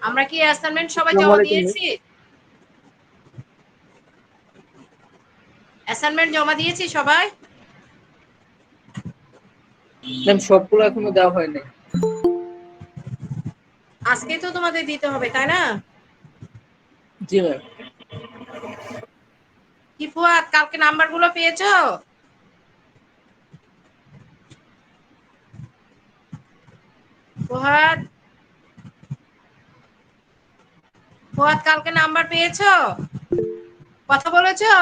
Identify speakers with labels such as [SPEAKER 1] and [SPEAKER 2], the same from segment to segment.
[SPEAKER 1] আমরা কি অ্যাসাইনমেন্ট সবাই
[SPEAKER 2] আসসালামু
[SPEAKER 1] জমা
[SPEAKER 2] আলাইকুম ম্যাম।
[SPEAKER 1] দিয়েছি? অ্যাসাইনমেন্ট জমা দিয়েছি সবাই?
[SPEAKER 2] ম্যাম সবগুলো এখনো দেওয়া হয়নি।
[SPEAKER 1] আজকেই তো তোমাদের দিতে হবে, তাই না?
[SPEAKER 2] জি ম্যাম।
[SPEAKER 1] কি ফুয়াদ, কালকে নাম্বারগুলো পেয়েছো? ফুয়াদ, ফুয়াদ কালকে নাম্বার পেয়েছো? কথা বলেছো?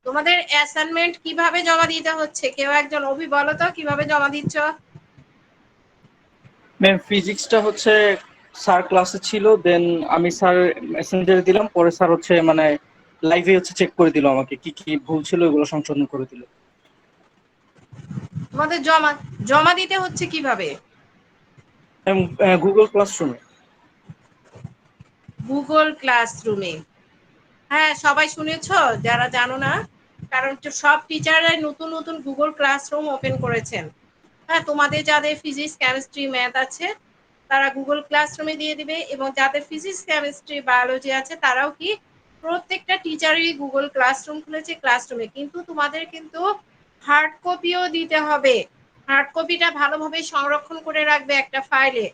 [SPEAKER 1] তোমাদের অ্যাসাইনমেন্ট কিভাবে জমা দিতে হচ্ছে? কেউ একজন অভি বলো তো কিভাবে জমা দিচ্ছ?
[SPEAKER 2] ম্যাম ফিজিক্সটা হচ্ছে স্যার ক্লাসে ছিল, দেন আমি স্যার মেসেঞ্জারে দিলাম, পরে স্যার হচ্ছে মানে লাইভে হচ্ছে চেক করে দিল, আমাকে কি কি ভুল ছিল এগুলো সংশোধন করে দিল।
[SPEAKER 1] তোমাদের জমা জমা দিতে হচ্ছে কিভাবে?
[SPEAKER 2] ম্যাম গুগল ক্লাসরুমে।
[SPEAKER 1] গুগল ক্লাসরুমে। হ্যাঁ, সবাই শুনেছো যারা জানো না, কারণ সব টিচাররাই নতুন নতুন গুগল ক্লাসরুম ওপেন করেছেন। হ্যাঁ, তোমাদের যাদের ফিজিক্স কেমিস্ট্রি ম্যাথ আছে তারা গুগল ক্লাসরুমে দিয়ে দিবে, এবং যাদের ফিজিক্স কেমিস্ট্রি বায়োলজি আছে তারাও কি প্রত্যেকটা টিচারই গুগল ক্লাসরুম খুলেছে, ক্লাসরুমে কিন্তু তোমাদের কিন্তু হার্ড কপিও দিতে হবে। হার্ড কপিটা ভালোভাবে সংরক্ষণ করে রাখবে একটা ফাইলে,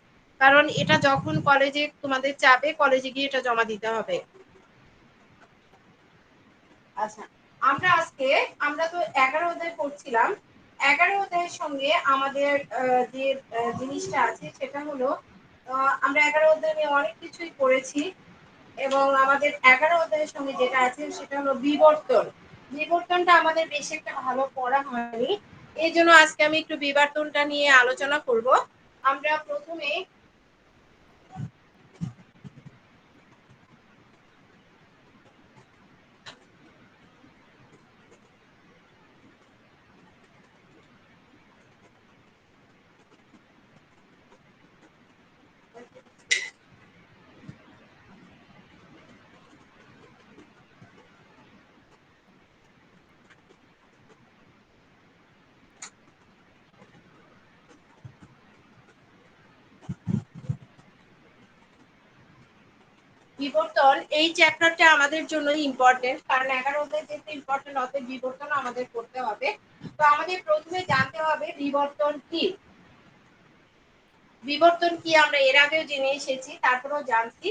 [SPEAKER 1] কারণ এটা যখন কলেজে তোমাদের যাবে, কলেজে গিয়ে এটা জমা দিতে হবে। আচ্ছা, আমরা তো 11 অধ্যায় পড়ছিলাম। 11 অধ্যায়ের সঙ্গে আমাদের যে জিনিসটা আছে সেটা হলো, আমরা 11 অধ্যায় নিয়ে অনেক কিছুই পড়েছি, এবং আমাদের 11 অধ্যায়ের সঙ্গে যেটা আছে সেটা হলো বিবর্তন। বিবর্তনটা আমাদের বেশি একটা ভালো পড়া হয়নি, এই জন্য আজকে আমি একটু বিবর্তনটা নিয়ে আলোচনা করব। আমরা প্রথমে বিবর্তন, এই চ্যাপ্টারটা আমাদের জন্য ইম্পর্টেন্ট, কারণ 11 অধ্যায় যেহেতু ইম্পর্টেন্ট, অতএব বিবর্তন আমাদের করতে হবে। তো আমাদের প্রথমে জানতে হবে বিবর্তন কি। বিবর্তন কি আমরা এর আগেও জেনে এসেছি, তারপরেও জানছি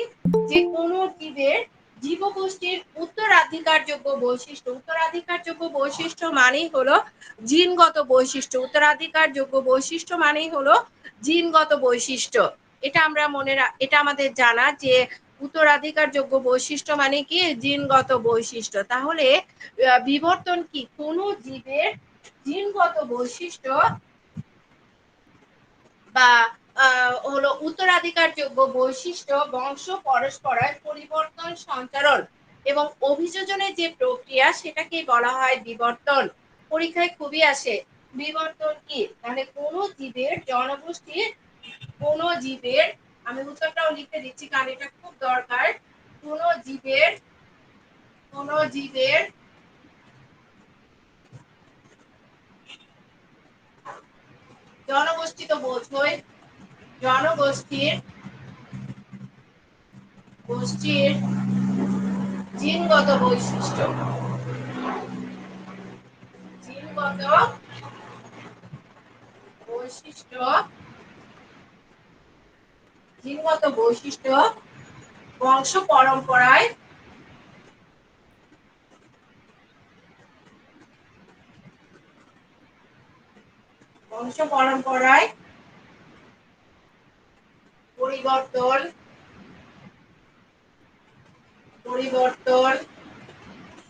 [SPEAKER 1] যে কোন জীবের জীবগোষ্ঠীর উত্তরাধিকারযোগ্য বৈশিষ্ট্য। উত্তরাধিকারযোগ্য বৈশিষ্ট্য মানেই হলো জিনগত বৈশিষ্ট্য। উত্তরাধিকারযোগ্য বৈশিষ্ট্য মানেই হলো জিনগত বৈশিষ্ট্য। এটা আমরা এটা আমাদের জানা যে উত্তরাধিকারযোগ্য বৈশিষ্ট্য মানে কি জিনগত বৈশিষ্ট্য। তাহলে বিবর্তন কি? কোন জীবের জিনগত বৈশিষ্ট্য বা হলো উত্তরাধিকারযোগ্য বৈশিষ্ট্য বংশ পরস্পরায় পরিবর্তন, সঞ্চারণ এবং অভিযোজনের যে প্রক্রিয়া সেটাকে বলা হয় বিবর্তন। পরীক্ষায় খুবই আসে বিবর্তন কি, তাহলে কোন জীবের জনগোষ্ঠীর, কোন জীবের, আমি উত্তরটাও লিখে দিচ্ছি কারণ এটা খুব দরকার, কোন জীবের, কোন জীবের জনগোষ্ঠী তো বোঝই, জনগোষ্ঠীর গোষ্ঠীর জিনগত বৈশিষ্ট্য, জিনগত বৈশিষ্ট্য, জিনগত বৈশিষ্ট্য বংশ পরম্পরায় বংশ পরম্পরায় পরিবর্তন, পরিবর্তন,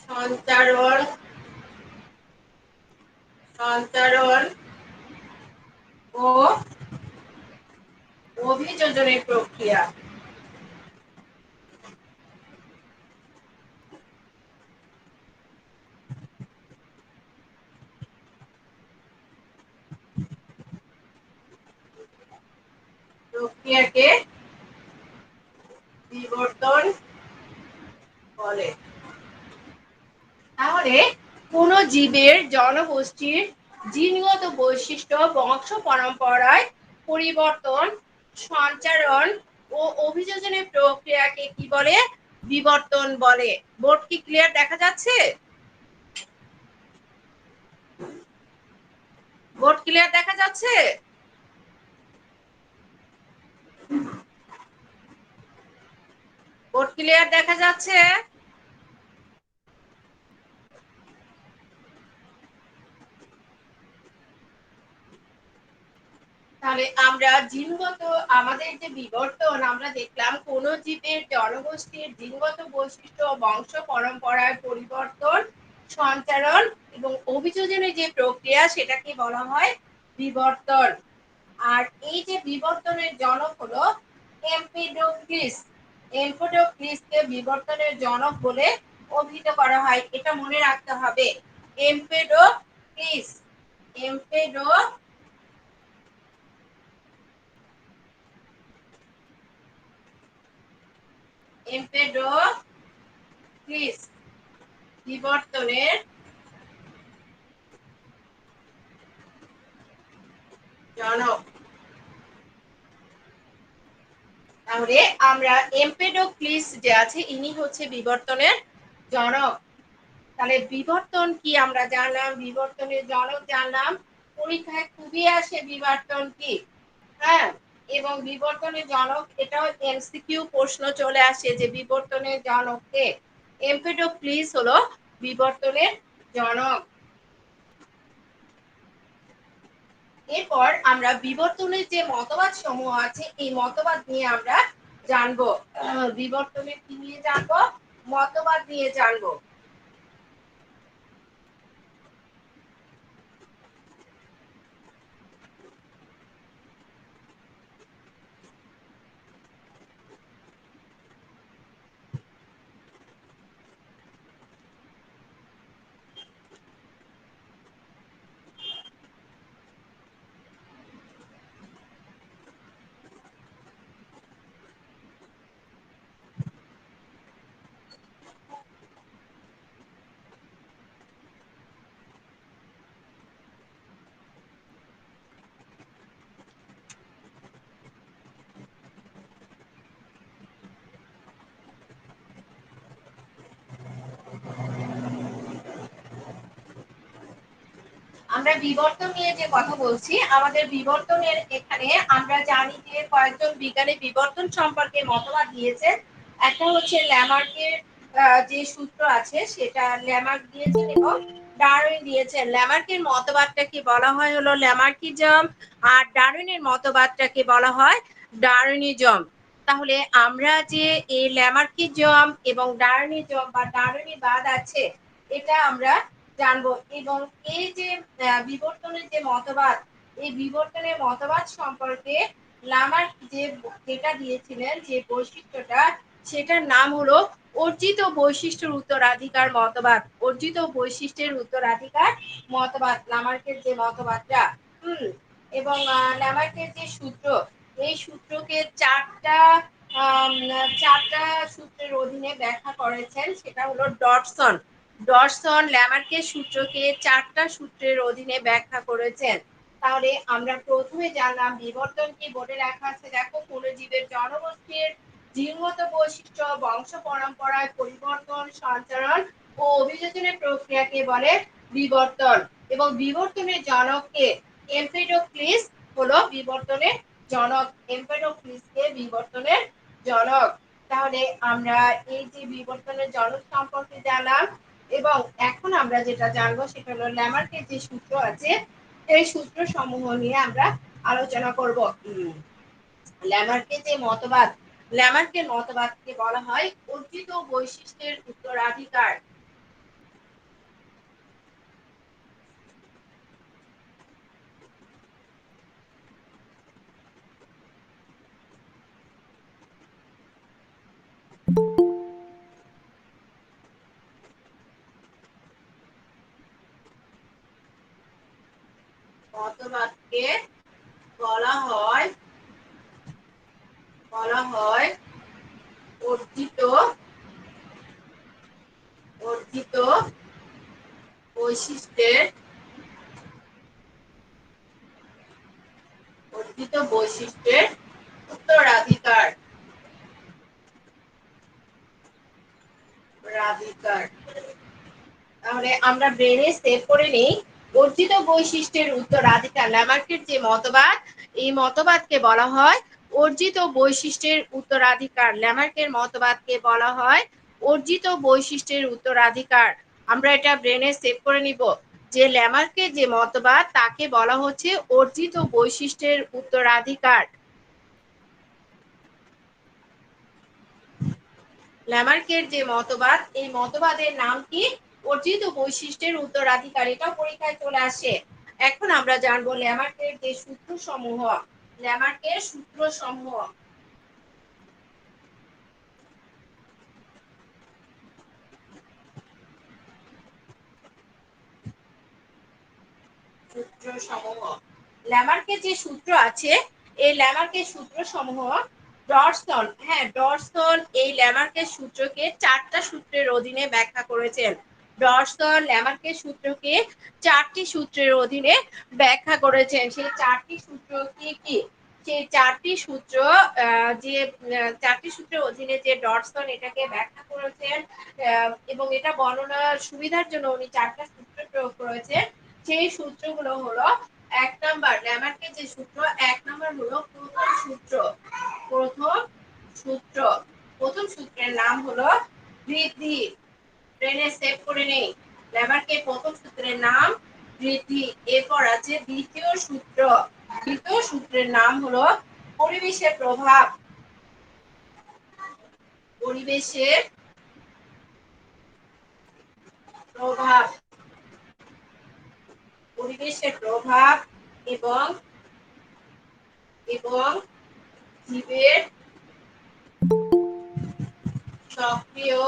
[SPEAKER 1] সঞ্চারণ, সঞ্চারণ ও অভিযোজনের প্রক্রিয়া। প্রক্রিয়াকে বিবর্তন বলে। তাহলে কোন জীবের জনগোষ্ঠীর জিনগত বৈশিষ্ট্য বংশ পরম্পরায় পরিবর্তন, সঞ্চারণ ও অভিযোজনের প্রক্রিয়াকে কি বলে? বিবর্তন বলে। বোর্ড কি ক্লিয়ার দেখা যাচ্ছে? বোর্ড ক্লিয়ার দেখা যাচ্ছে? বোর্ড ক্লিয়ার দেখা যাচ্ছে? তাহলে আমরা জিনগত আমাদের যে বিবর্তন আমরা দেখলাম কোন জীবের জনগোষ্ঠীর জিনগত বৈশিষ্ট্য বংশ পরম্পরায় পরিবর্তন, সঞ্চারণ এবং অভিযোজনের যে প্রক্রিয়া সেটাকে বলা হয় বিবর্তন। আর এই যে বিবর্তনের জনক হলো এমপিডোক্লিস। এমপিডোক্লিসকে বিবর্তনের জনক বলে অভিহিত করা হয়, এটা মনে রাখতে হবে। এমপিডোক্লিস, এমপিডো এমপিডোক্লিস বিবর্তনের জনক। তাহলে আমরা এমপেডোক্লিস যে আছে ইনি হচ্ছে বিবর্তনের জনক। তাহলে বিবর্তন কি আমরা জানলাম, বিবর্তনের জনক জানলাম, পরীক্ষায় খুবই আসে বিবর্তন কি, হ্যাঁ। এবং বিবর্তনের জনক এটাও এমসিকিউ প্রশ্ন চলে আসে যে বিবর্তনের জনক কে? এমপেডোক্লিস হলো বিবর্তনের জনক। এরপর আমরা বিবর্তনের যে মতবাদ সমূহ আছে এই মতবাদ নিয়ে আমরা জানবো। বিবর্তনের কি নিয়ে জানবো? মতবাদ নিয়ে জানবো। আমরা বিবর্তন নিয়ে যে কথা বলছি, আমাদের বিবর্তনের এখানে আমরা জানি যে কয়েকজন বিজ্ঞানী বিবর্তন সম্পর্কে মতবাদ দিয়েছেন। একটা হচ্ছে ল্যামার্কের যে সূত্র আছে সেটা ল্যামার্ক দিয়েছেন এবং ডারউইন দিয়েছেন। ল্যামার্কের মতবাদটাকে বলা হয় হলো ল্যামার্কিজম, আর ডারউইনের মতবাদটাকে বলা হয় ডারউইনিজম। তাহলে আমরা যে এই ল্যামার্কিজম এবং ডারউইনিজম বা ডারউইনিবাদ আছে এটা আমরা জানবো। এবং এই যে বিবর্তনের যে মতবাদ, এই বিবর্তনের মতবাদ সম্পর্কে লামার্ক যেটা দিয়েছিলেন যে বৈশিষ্ট্যটা, সেটার নাম হলো অর্জিত বৈশিষ্ট্যের উত্তরাধিকার মতবাদ। অর্জিত বৈশিষ্ট্যের উত্তরাধিকার মতবাদ লামার্কের যে মতবাদটা। এবং লামার্কের যে সূত্র, এই সূত্রকে চারটা সূত্রের অধীনে ব্যাখ্যা করেছেন, সেটা হলো ডটসন। ডটসন ল্যামার্কের সূত্রকে চারটা সূত্রের অধীনে ব্যাখ্যা করেছেন। তাহলে আমরা প্রথমে জানলাম বিবর্তন কি, বোর্ডে লেখা আছে দেখো, কোন জীবের জনগোষ্ঠীর জিনগত বৈশিষ্ট্য বংশ পরম্পরায় পরিবর্তন, সঞ্চারণ ও অভিযোজনের প্রক্রিয়াকে বলে বিবর্তন। এবং বিবর্তনের জনককে এমপেডোক্লিস হলো বিবর্তনের জনক। এমপেডোক্লিসকে বিবর্তনের জনক। তাহলে আমরা এই যে বিবর্তনের জনক সম্পর্কে জানলাম, এবং এখন আমরা যেটা জানবো সেটা হলো ল্যামার্কের যে সূত্র আছে এই সূত্র সমূহ নিয়ে আমরা আলোচনা করব। ল্যামার্কের যে মতবাদ, ল্যামার্কের মতবাদকে বলা হয় অর্জিত বৈশিষ্ট্যের উত্তরাধিকার। মতবাদকে বলা হয় অর্জিত অর্জিত বৈশিষ্ট্যের অর্জিত বৈশিষ্ট্যের উত্তরাধিকার তাহলে আমরা ব্রেনে সেভ করে নেই অর্জিত বৈশিষ্ট্যের উত্তরাধিকার ল্যামার্কের যে মতবাদ এই মতবাদকে বলা হয় অর্জিত বৈশিষ্ট্যের উত্তরাধিকার ল্যামার্কের মতবাদকে বলা হয় অর্জিত বৈশিষ্ট্যের উত্তরাধিকার আমরা এটা ব্রেনে সেভ করে নিব যে ল্যামার্কের যে মতবাদ তাকে বলা হচ্ছে অর্জিত বৈশিষ্ট্যের উত্তরাধিকার ল্যামার্কের যে মতবাদ এই মতবাদের নাম কি অর্জিত বৈশিষ্ট্যের উত্তরাধিকার এটাও পরীক্ষায় চলে আসে এখন আমরা জানবো ল্যামার্কের যে সূত্র সমূহ ল্যামার্কের সূত্র সমূহ সূত্র সমূহ ল্যামার্কের যে সূত্র আছে এই ল্যামার্কের সূত্র সমূহ ডরসন ডরসন এই ল্যামার্কের সূত্রকে চারটা সূত্রের অধীনে ব্যাখ্যা করেছেন ডরসন ল্যামার্কের সূত্রকে চারটি সূত্রের অধীনে ব্যাখ্যা করেছেন সেই চারটি সূত্র কি কি সেই চারটি সূত্র যে চারটি সূত্রের অধীনে যে ডরসন এটাকে ব্যাখ্যা করেছেন এবং এটা বর্ণনার সুবিধার জন্য উনি চারটা সূত্র প্রয়োগ করেছেন সেই সূত্রগুলো হলো এক নাম্বার ল্যামার্কের যে সূত্র এক নাম্বার হলো প্রথম সূত্রের নাম হলো বৃদ্ধি ব্রেনে সেভ করে নেই ল্যামার্কের প্রথম সূত্রের নাম বৃদ্ধি এরপর আছে দ্বিতীয় সূত্রের নাম হলো পরিবেশের প্রভাব পরিবেশের প্রভাব এবং জীবের সক্রিয়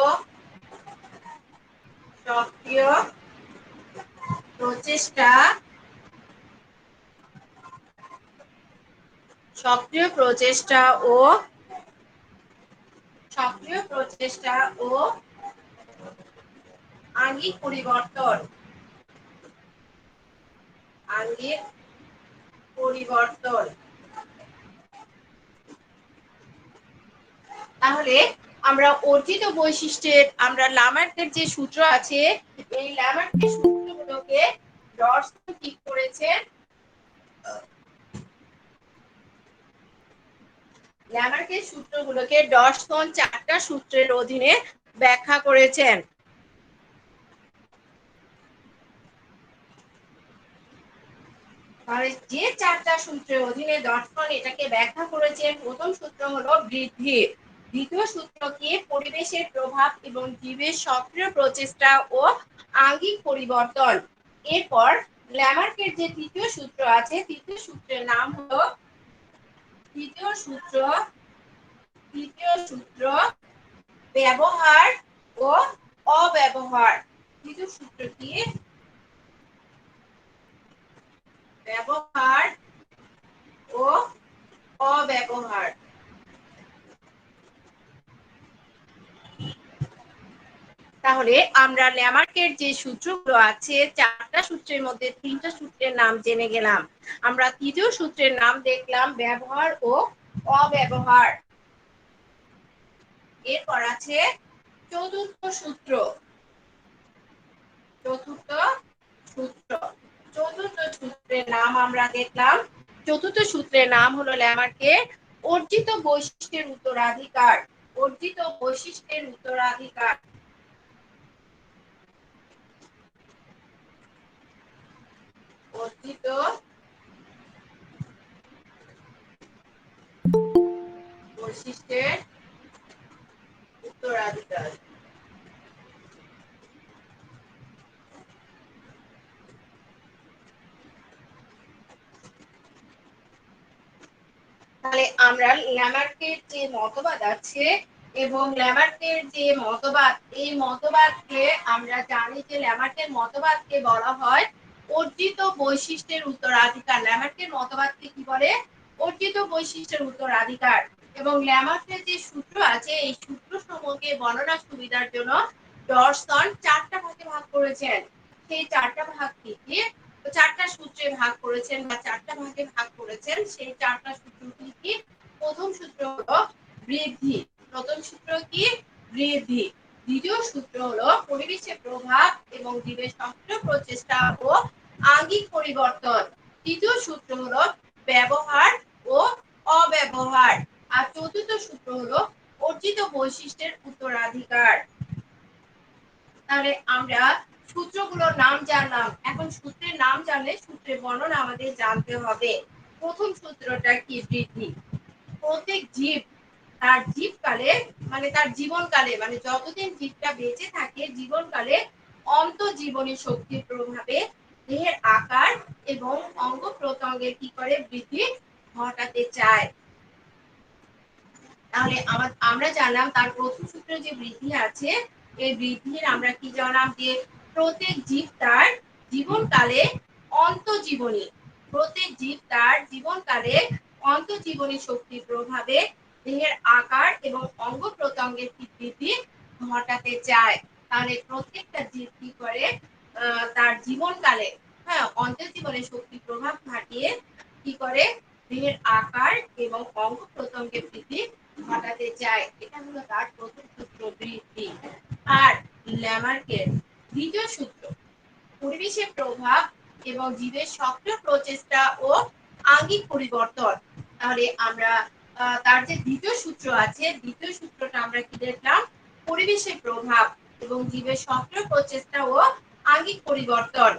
[SPEAKER 1] প্রচেষ্টা ও আঙ্গিক পরিবর্তন তাহলে আমরা অর্জিত বৈশিষ্ট্যের আমরা ল্যামার্কের যে সূত্র আছে এই ল্যামার্কের সূত্রগুলোকে ডরসন ঠিক করেছেন ল্যামার্কের সূত্রগুলোকে ডরসন চারটা সূত্রের অধীনে ব্যাখ্যা করেছেন তাহলে যে চারটা সূত্রের অধীনে ডরসন এটাকে ব্যাখ্যা করেছেন প্রথম সূত্র হলো বৃদ্ধি দ্বিতীয় সূত্র কি পরিবেশের প্রভাব এবং জীবের সক্রিয় প্রচেষ্টা ও আঙ্গিক পরিবর্তন এরপর ল্যামার্কের যে তৃতীয় সূত্র আছে তৃতীয় সূত্রের নাম হলো তৃতীয় সূত্র ব্যবহার ও অব্যবহার তৃতীয় সূত্র কি ব্যবহার ও অব্যবহার তাহলে আমরা ল্যামার্কের যে সূত্রগুলো আছে চারটা সূত্রের মধ্যে তিনটা সূত্রের নাম জেনে গেলাম আমরা তৃতীয় সূত্রের নাম দেখলাম ব্যবহার ও অব্যবহার এরপর আছে চতুর্থ সূত্র চতুর্থ সূত্রের নাম আমরা দেখলাম চতুর্থ সূত্রের নাম হলো ল্যামার্কের অর্জিত বৈশিষ্ট্যের উত্তরাধিকার অর্জিত বৈশিষ্ট্যের উত্তরাধিকার অর্জিত বৈশিষ্ট্যের উত্তরাধিকার তাহলে আমরা ল্যামার্কের যে মতবাদ আছে এবং ল্যামার্কের যে মতবাদ এই মতবাদকে আমরা জানি যে ল্যামার্কের মতবাদকে বলা হয় অর্জিত বৈশিষ্ট্যের উত্তরাধিকার ল্যামার্কের মতবাদকে কি বলে অর্জিত বৈশিষ্ট্যের উত্তরাধিকার এবং ল্যামার্কের যে সূত্র আছে এই সূত্র সমূহকে বর্ণনা সুবিধার জন্য ডরসন চারটা ভাগে ভাগ করেছেন সেই চারটা ভাগ কি কি, চারটা সূত্রে ভাগ করেছেন বা চারটা ভাগে ভাগ করেছেন। সেই চারটা সূত্র কি কি? প্রথম সূত্র হলো বৃদ্ধি। প্রথম সূত্র কি? বৃদ্ধি। দ্বিতীয় সূত্র হলো পরিবেশের প্রভাব এবং জীবের সক্রিয় প্রচেষ্টা ও আঙ্গিক পরিবর্তন। তৃতীয় সূত্র হলো ব্যবহার ও অব্যবহার। আর চতুর্থ সূত্র হলো অর্জিত বৈশিষ্ট্যের উত্তরাধিকার। তাহলে আমরা সূত্রগুলোর নাম জানলাম, এখন সূত্রের নাম জানলে সূত্রের বর্ণনা আমাদের জানতে হবে। প্রথম সূত্রটা কি? বৃদ্ধি। প্রত্যেক জীব তার জীবকালে মানে তার জীবনকালে মানে যতদিন জীবটা বেঁচে থাকে জীবনকালে অন্তঃজীবনী শক্তির প্রভাবে দেহের আকার এবং অঙ্গ প্রত্যঙ্গের কি করে? বৃদ্ধি ঘটাতে চায়। তাহলে আমরা জানলাম তার প্রথম সূত্রে যে বৃদ্ধি আছে, এই বৃদ্ধির আমরা কি জানলাম যে প্রত্যেক জীব তার জীবনকালে অন্তঃজীবনী, প্রত্যেক জীব তার জীবনকালে অন্তঃজীবনী শক্তির প্রভাবে দেহের আকার এবং অঙ্গ প্রত্যঙ্গের বৃদ্ধি ঘটাতে চায়। তাহলে প্রত্যেকটা জীব কি করে? তার জীবনকালে হ্যাঁ অন্তঃজীবনী শক্তির প্রভাব খাটিয়ে কি করে? দেহের আকার এবং অঙ্গ প্রত্যঙ্গের বৃদ্ধি ঘটাতে চায়। এটা হলো তার প্রথম সূত্র বৃদ্ধি। আর ল্যামার্কের দ্বিতীয় সূত্র পরিবেশের প্রভাব এবং জীবের সক্রিয় প্রচেষ্টা ও আঙ্গিক পরিবর্তন। তাহলে আমরা তার যে দ্বিতীয় সূত্র আছে, দ্বিতীয় সূত্রটা আমরা কি দেখলাম? পরিবেশের প্রভাব এবং জীবের সক্রিয় প্রচেষ্টা ও আঙ্গিক পরিবর্তন।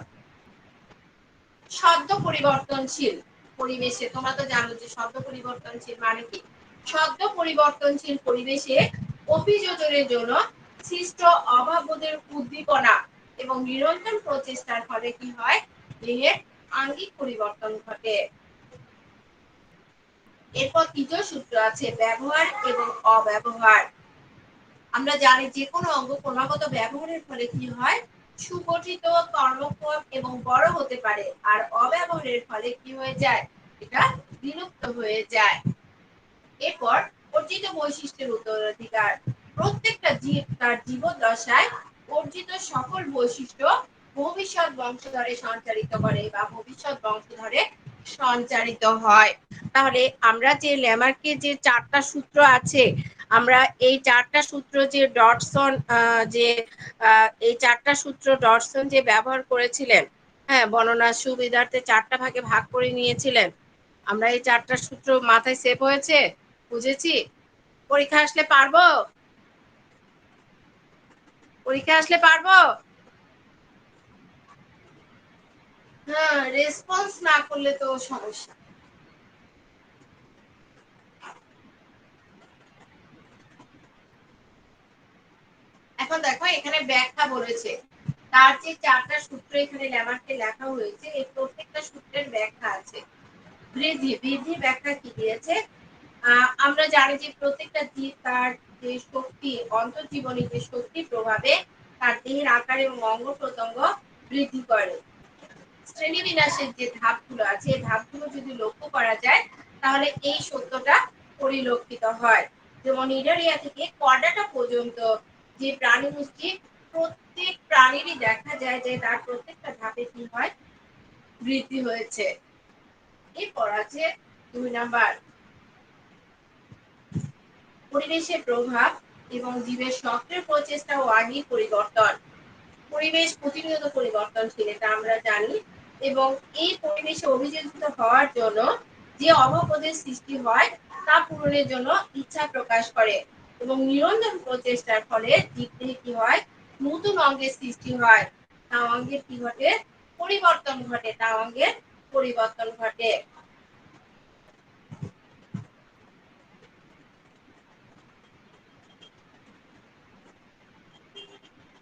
[SPEAKER 1] শব্দ পরিবর্তনশীল পরিবেশে, তোমরা তো জানো যে শব্দ পরিবর্তনশীল মানে কি? শব্দ পরিবর্তনশীল পরিবেশে অভিযোজনের জন্য সৃষ্ট অভাববোধের উদ্দীপনা এবং নিরন্তর প্রচেষ্টার ফলে কি হয়? দেহের আঙ্গিক পরিবর্তন ঘটে। এরপর তৃতীয় সূত্র আছে ব্যবহার এবং অব্যবহার। আমরা জানি যে কোনো অঙ্গ ক্রমাগত ব্যবহারের ফলে কি হয়? সুগঠিত, কর্মক্ষম এবং বড় হতে পারে। আর অব্যবহারের ফলে কি হয়ে যায়? এটা বিলুপ্ত হয়ে যায়। এরপর অর্জিত বৈশিষ্ট্যের উত্তরাধিকার। প্রত্যেকটা জীব তার জীবদ্দশায় অর্জিত সকল বৈশিষ্ট্য ভবিষ্যৎ বংশধরে সঞ্চারিত করে বা ভবিষ্যৎ বংশধরে সঞ্চারিত হয়। তাহলে আমরা যে ল্যামার্কের যে চারটা সূত্র আছে, আমরা এই চারটা সূত্র যে ডটসন যে এই চারটা সূত্র ডটসন যে ব্যবহার করেছিলেন, হ্যাঁ বর্ণনার সুবিধার্থে চারটা ভাগে ভাগ করে নিয়েছিলেন। আমরা এই চারটা সূত্র মাথায় সেভ হয়েছে? বুঝেছি? পরীক্ষা আসলে পারবো? পরীক্ষা আসলে পারবো? হ্যাঁ, রেসপন্স না করলে তো সমস্যা। এখন দেখো এখানে ব্যাখ্যা বলেছে, তার যে চারটা সূত্র এখানে ল্যামার্কে লেখা হয়েছে এই প্রত্যেকটা সূত্রের ব্যাখ্যা আছে। বৃদ্ধি, বৃদ্ধির ব্যাখ্যা কি দিয়েছে? আমরা জানি যে প্রত্যেকটা জীব তার যে শক্তি অন্তর্জীবনী যে শক্তির প্রভাবে তার দেহের আকার এবং অঙ্গ প্রত্যঙ্গ বৃদ্ধি করে। শ্রেণীবিন্যাসের যে ধাপগুলো আছে এই ধাপগুলো যদি লক্ষ্য করা যায় তাহলে এই সত্যটা পরিলক্ষিত হয়। যেমন ইডারিয়া থেকে কর্ডাটা পর্যন্ত যে প্রাণী গোষ্ঠী, প্রত্যেক প্রাণীরই দেখা যায় যে তার প্রত্যেকটা ধাপে কি হয়? বৃদ্ধি হয়েছে। এরপর আছে 2 নাম্বার পরিবেশের প্রভাব এবং জীবের সক্রিয় প্রচেষ্টা ও আঙ্গিক পরিবর্তন। পরিবেশ প্রতিনিয়ত পরিবর্তনশীল এটা আমরা জানি, এবং এই পরিবেশে অভিযোজিত হওয়ার জন্য যে অববোধের সৃষ্টি হয় তা পূরণের জন্য ইচ্ছা প্রকাশ করে এবং নিরন্তর প্রচেষ্টার ফলে জীবদেহে কি হয়? নতুন অঙ্গের সৃষ্টি হয়। তা অঙ্গের কি ঘটে? পরিবর্তন ঘটে। তা অঙ্গের পরিবর্তন ঘটে।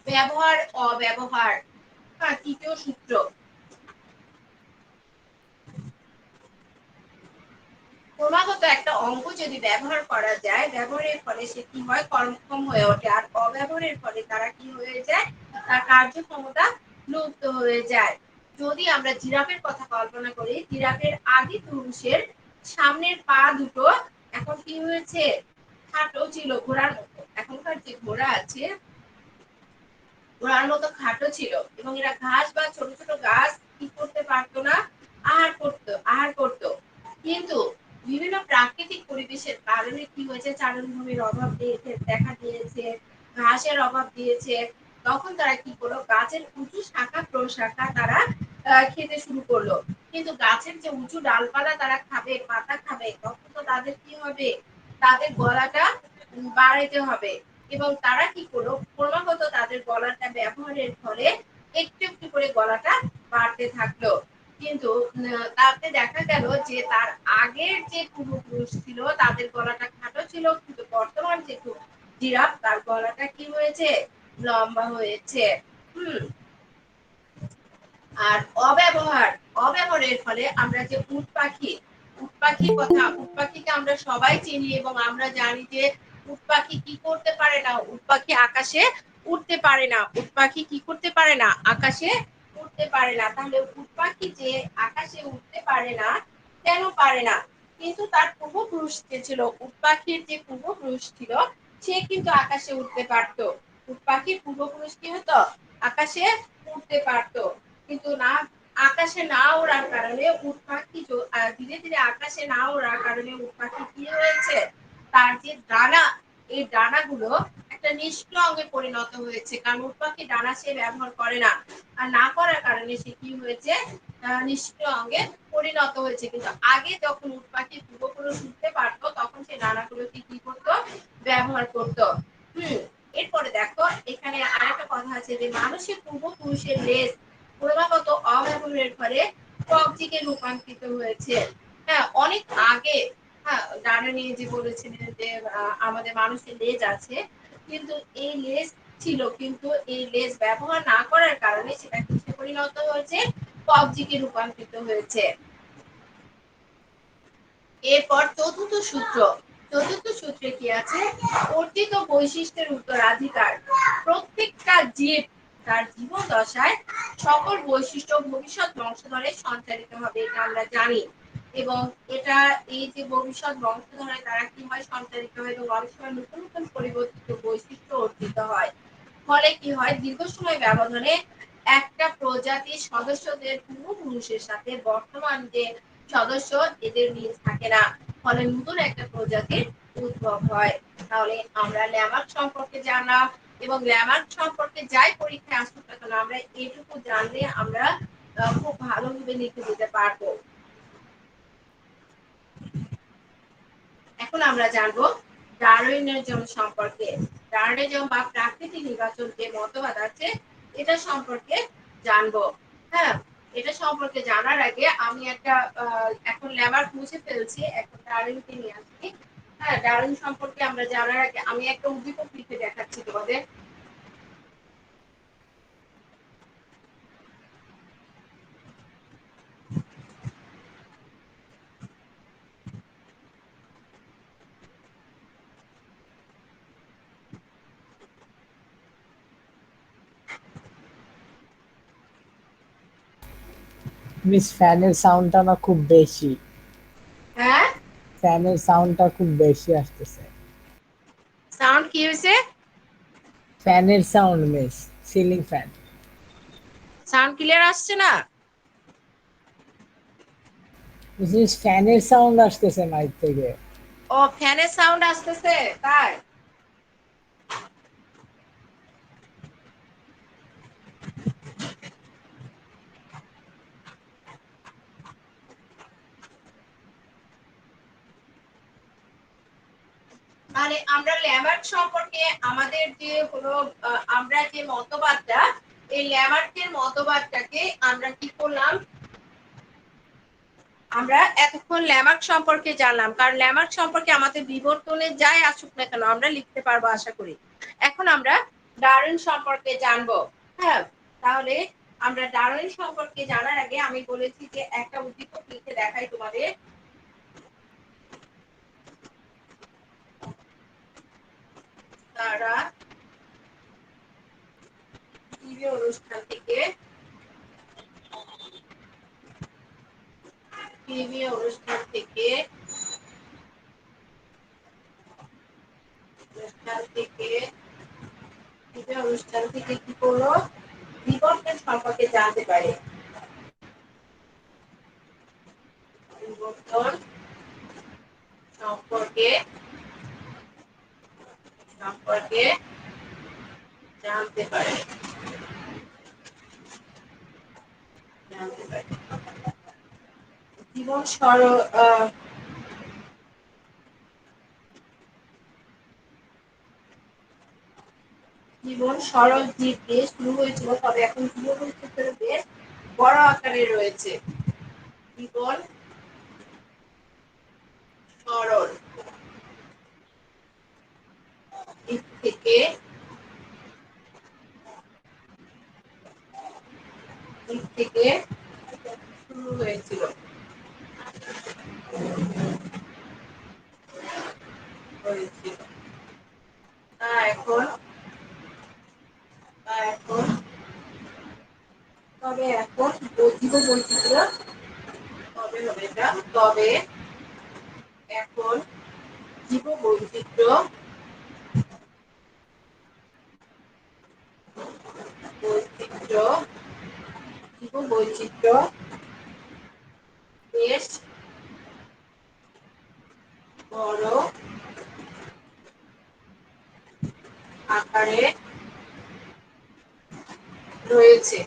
[SPEAKER 1] ব্যবহার অব্যবহার, তৃতীয় সূত্র। ক্রমাগত একটা অঙ্গ যদি ব্যবহার করা যায়, ব্যবহারের ফলে সে কি হয়? কর্মক্ষম হয়ে ওঠে। আর অব্যবহারের ফলে তারা কি হয়ে যায়? তার কার্যক্ষমতা লুপ্ত হয়ে যায়। যদি আমরা জিরাফের কথা কল্পনা করি, জিরাফের আদি পুরুষের সামনের পা দুটো এখন কি হয়েছে? খাটো ছিল ঘোড়ার মতো। এখনকার যে ঘোড়া আছে ঘোড়ার মতো খাটো ছিল এবং এরা ঘাস বা ছোট ছোট গাছ কি করতে পারতো না, আহার করতো। কিন্তু বিভিন্ন প্রাকৃতিক পরিবেশের কারণে কি হয়েছে, চারণভূমির অভাব দেখা দিয়েছে, ঘাসের অভাব দিয়েছে, তখন তারা কি করলো, গাছের উঁচু শাখা প্রশাখা তারা খেতে শুরু করলো। কিন্তু গাছের যে উঁচু ডালপালা তারা খাবে, পাতা খাবে, তখন তো তাদের কি হবে, তাদের গলাটা বাড়াইতে হবে। এবং তারা কি করলো, ক্রমাগত তাদের গলাটা ব্যবহারের ফলে একটু একটু করে গলাটা বাড়তে থাকলো। কিন্তু তাতে দেখা গেল যে তার আগের যে পূর্বপুরুষ ছিল তাদের গলাটা খাটো ছিল, কিন্তু বর্তমান যে জিরাফ তার গলাটা কি হয়েছে, লম্বা হয়েছে। হুম। আর অব্যবহারের ফলে আমরা যে উট পাখির কথা, উট পাখিকে আমরা সবাই চিনি এবং আমরা জানি যে উট পাখি কি করতে পারে না, উট পাখি আকাশে উঠতে পারে না, উট পাখি কি করতে পারে না, আকাশে উঠতে পারে না। তাহলে উট পাখি যে আকাশে উঠতে পারে না, কেন পারে না? কিন্তু তার পূর্বপুরুষ যে ছিল, উট পাখির যে পূর্বপুরুষ ছিল, সে কিন্তু আকাশে উঠতে পারতো। উট পাখির পূর্বপুরুষ কি হতো, আকাশে উঠতে পারতো। কিন্তু না, আকাশে না ওড়ার কারণে উট পাখি ধীরে ধীরে আকাশে না ওড়ার কারণে উট পাখি কি হয়েছে, তার যে ডানা, এই ডানাগুলো একটা নিষ্ক্রিয় অঙ্গে পরিণত হয়েছে, কারণ উট পাখি ডানা সে ব্যবহার করে না। আর না করার কারণে সে কি হয়েছে, নিষ্ক্রিয় অঙ্গে পরিণত হয়েছে। কিন্তু আগে যখন উট পাখি পূর্বপুরুষ উঠতে পারতো, তখন সে ডানাগুলোকে কি করতো, ব্যবহার করতো। হুম। এরপরে দেখো, এখানে আরেকটা কথা আছে যে মানুষের পূর্বপুরুষের লেজ ক্রমাগত অব্যবহারের ফলে কবজিকে রূপান্তরিত হয়েছে। হ্যাঁ, অনেক আগে, হ্যাঁ, ডানা নিয়ে যে বলেছিলেন যে আমাদের মানুষের লেজ আছে, কিন্তু এই লেজ ছিল, কিন্তু এই লেজ ব্যবহার না করার কারণে সেটা কিসে পরিণত হয়েছে, কবজিকে রূপান্তরিত হয়েছে। এরপর চতুর্থ সূত্রে কি আছে, অর্জিত বৈশিষ্ট্যের উত্তরাধিকার। প্রত্যেকটা জীব তার জীবন দশায় সকল বৈশিষ্ট্য ভবিষ্যৎ বংশধরে সঞ্চারিত হবে, এটা আমরা জানি। এবং এটা, এই যে ভবিষ্যৎ বংশধরে তারা কি হয়, সঞ্চারিত হয় এবং অনেক সময় নতুন নতুন পরিবর্তিত বৈশিষ্ট্য অর্জিত হয়। ফলে কি হয়, দীর্ঘ সময় ব্যবধানে একটা প্রজাতির সদস্যদের পূর্বপুরুষের সাথে বর্তমান যে সদস্য, এদের মিল থাকে না, ফলে নতুন একটা প্রজাতির উদ্ভব হয়। তাহলে আমরা ল্যামার্ক সম্পর্কে জানলাম, এবং ল্যামার্ক সম্পর্কে যাই পরীক্ষায় আসুক না কেন, আমরা এটুকু জানলে আমরা খুব ভালোভাবে লিখে দিতে পারবো। এখন আমরা জানবো ডারউইনিজম সম্পর্কে। ডারউইনিজম বা প্রাকৃতিক নির্বাচন যে মতবাদ আছে, এটা সম্পর্কে জানবো। হ্যাঁ, এটা সম্পর্কে জানার আগে আমি একটা এখন ল্যামার্ক মুছে ফেলছি, এখন ডারউইনকে নিয়ে আসছি। হ্যাঁ, ডারউইন সম্পর্কে আমরা জানার আগে আমি একটা উদ্দীপক লিখে দেখাচ্ছি তোমাদের।
[SPEAKER 3] মিস ফ্যানের সাউন্ডটা না খুব বেশি।
[SPEAKER 1] হ্যাঁ,
[SPEAKER 3] ফ্যানের সাউন্ডটা খুব বেশি আসতেছে।
[SPEAKER 1] সাউন্ড কি হয়েছে?
[SPEAKER 3] ফ্যানের sound miss, ceiling fan.
[SPEAKER 1] Sound clear আসছে না?
[SPEAKER 3] মিস ফ্যানের সাউন্ড আসতেছে মাইক থেকে।
[SPEAKER 1] ও, ফ্যানের সাউন্ড আসতেছে তাই? মানে আমরা ল্যামার্ক সম্পর্কে আমাদের যে হলো আমরা যে মতবাদটা, এই ল্যামার্কের মতবাদটাকে আমরা কি করলাম, আমরা এতক্ষণ ল্যামার্ক সম্পর্কে জানলাম, কারণ ল্যামার্ক সম্পর্কে আমাদের বিবর্তনে যাই আসুক না কেন আমরা লিখতে পারবো আশা করি। এখন আমরা ডারউইন সম্পর্কে জানবো। হ্যাঁ, তাহলে আমরা ডারউইন সম্পর্কে জানার আগে আমি বলেছি যে একটা উদ্দীপক লিখে দেখাই তোমাদের। তারা টিভি অনুষ্ঠান থেকে টিভি অনুষ্ঠান থেকে অনুষ্ঠান থেকে যে অনুষ্ঠান থেকে কি করলো, বিবর্তন সম্পর্কে জানতে পারে। বিবর্তন সম্পর্কে সম্পর্কে জানতে পারে, জানতে পারে। জীবন জীবন সরল জীব দিয়ে শুরু হয়েছিল, তবে এখন জীববৈচিত্র্য বেশ বড় আকারে রয়েছে। জীবন সরল জীব থেকে শুরু হয়েছিল, তা এখন এখন তবে এখন জীববৈচিত্র্য তবে হবে এটা, তবে এখন জীববৈচিত্র্য বৈচিত্র্য জীববৈচিত্র্য বেশ বড় আকারে রয়েছে,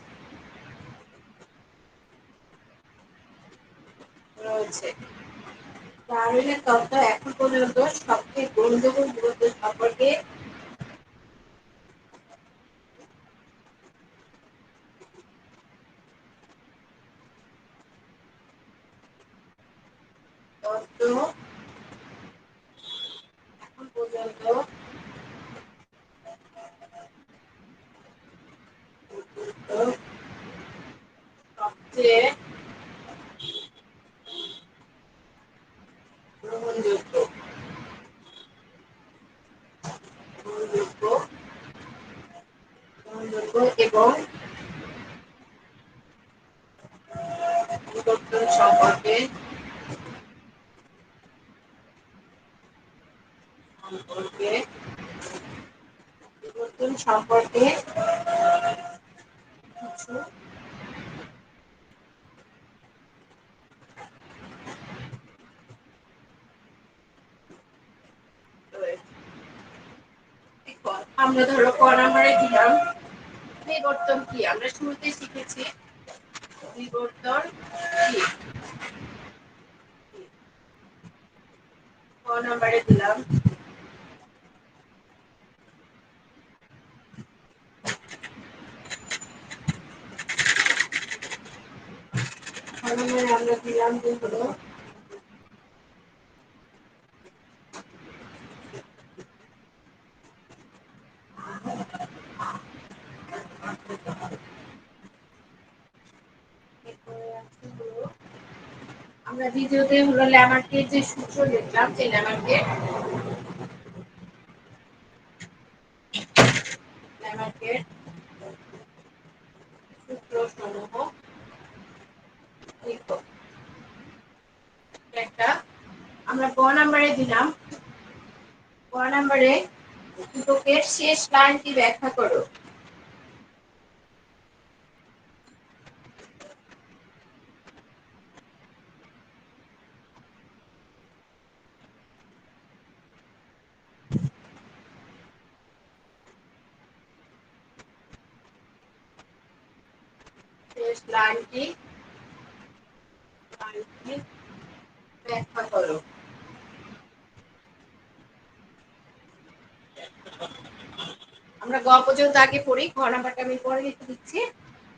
[SPEAKER 1] রয়েছে। ডারউইনের তত্ত্ব এখন পর্যন্ত সবচেয়ে গ্রহণযোগ্য বিবর্তন সম্পর্কে তত্ত্ব এখন পর্যন্ত সবচেয়ে গ্রহণযোগ্য গ্রহণযোগ্য গ্রহণযোগ্য এবং বিবর্তন সম্পর্কে সম্পর্কে বিবর্তন সম্পর্কে কিছু আমরা ধরো ক নাম্বারে দিলাম বিবর্তন কি, আমরা শুরুতে শিখেছি বিবর্তন কি। ক নাম্বারে দিলাম আমরা দিলাম যে হলো আমরা দ্বিতীয়তে হলো ল্যামার্কের যে সূত্র লিখলাম, যে ল্যামার্কের সূত্র সমূহ লিখব একটা। আমরা গ নাম্বারে দিলাম, গ নাম্বারে উদ্দীপকের শেষ লাইনটি ব্যাখ্যা করো। শেষ লাইনটি ব্যাখ্যা করো। আমরা গ পর্যন্ত আগে পড়ি, ঘ নাম্বারটা আমি পরে লিখে দিচ্ছি।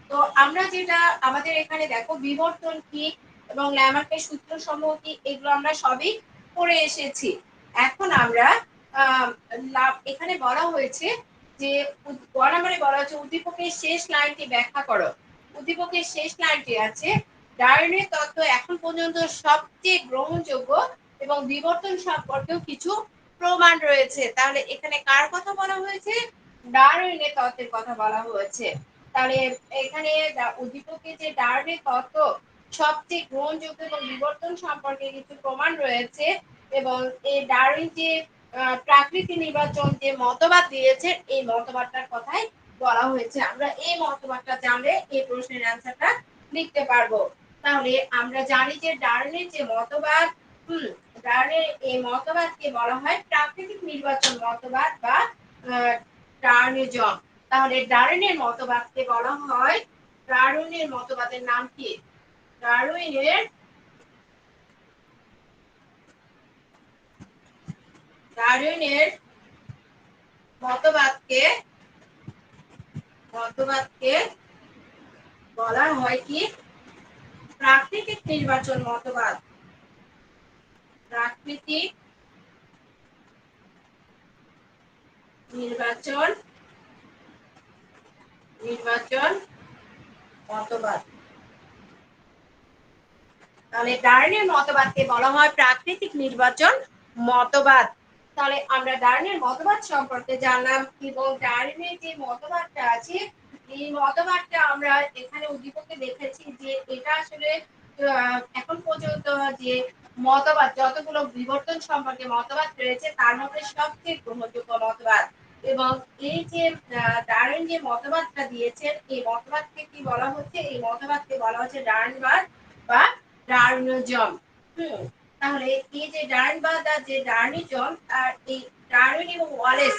[SPEAKER 1] তো আমরা যেটা আমাদের এখানে দেখো বিবর্তন কি এবং ল্যামার্কের সূত্র সমূহ কি, এগুলো আমরা সবই পড়ে এসেছি। এখন আমরা এখানে বলা হয়েছে যে গ নাম্বারে বলা হচ্ছে উদ্দীপকের শেষ লাইনটি ব্যাখ্যা করো। উদ্দীপকের শেষ লাইনটি আছে ডারউইনের তত্ত্ব এখন পর্যন্ত সবচেয়ে গ্রহণযোগ্য এবং বিবর্তন সম্পর্কেও কিছু প্রমাণ রয়েছে। তাহলে এখানে কার কথা বলা হয়েছে? ডারউইনের তত্ত্বের কথা বলা হয়েছে। তাহলে এখানে উদ্দীপকে যে ডারউইনের তত্ত্ব সবচেয়ে গ্রহণযোগ্য এবং বিবর্তন সম্পর্কে কিছু প্রমাণ রয়েছে, এবং এই ডারউইন যে প্রাকৃতিক নির্বাচন যে মতবাদ দিয়েছে এই মতবাদটার কথাই বলা হয়েছে। আমরা এই মতবাদটা জানলে এই প্রশ্নের অ্যান্সারটা লিখতে পারবো। তাহলে আমরা জানি যে ডার্উইনের যে মতবাদ, ডার্উইনের এই মতবাদকে বলা হয় প্রাকৃতিক নির্বাচন মতবাদ বা ডার্উইনিজম। তাহলে ডার্উইনের মতবাদকে বলা হয়, ডার্উইনের মতবাদের নাম কি? ডার্উইনের ডার্উইনের মতবাদকে বলা হয় কি? প্রাকৃতিক নির্বাচন মতবাদ। প্রাকৃতিক নির্বাচন মতবাদ। তাহলে ডার্উইনের মতবাদকে বলা হয় প্রাকৃতিক নির্বাচন মতবাদ। তাহলে আমরা ডার্উইনের মতবাদ সম্পর্কে জানলাম এবং ডার্উইনের যে মতবাদটা আছে এই মতবাদটা আমরা এখানে উদ্দীপকে দেখেছি যে এটা আসলে এখন পর্যন্ত যে মতবাদ, যতগুলো বিবর্তন সম্পর্কে মতবাদ রয়েছে তার মধ্যে সবচেয়ে গ্রহণযোগ্য মতবাদ। এবং এই যে ডার্উইন যে মতবাদটা দিয়েছেন এই মতবাদকে কি বলা হচ্ছে? এই মতবাদকে বলা হচ্ছে ডার্উইনবাদ বা ডার্উইনিজম। তাহলে এই যে ডার্উইনবাদ আর যে ডার্উইনিজম, আর এই ডার্উইন এবং ওয়ালেস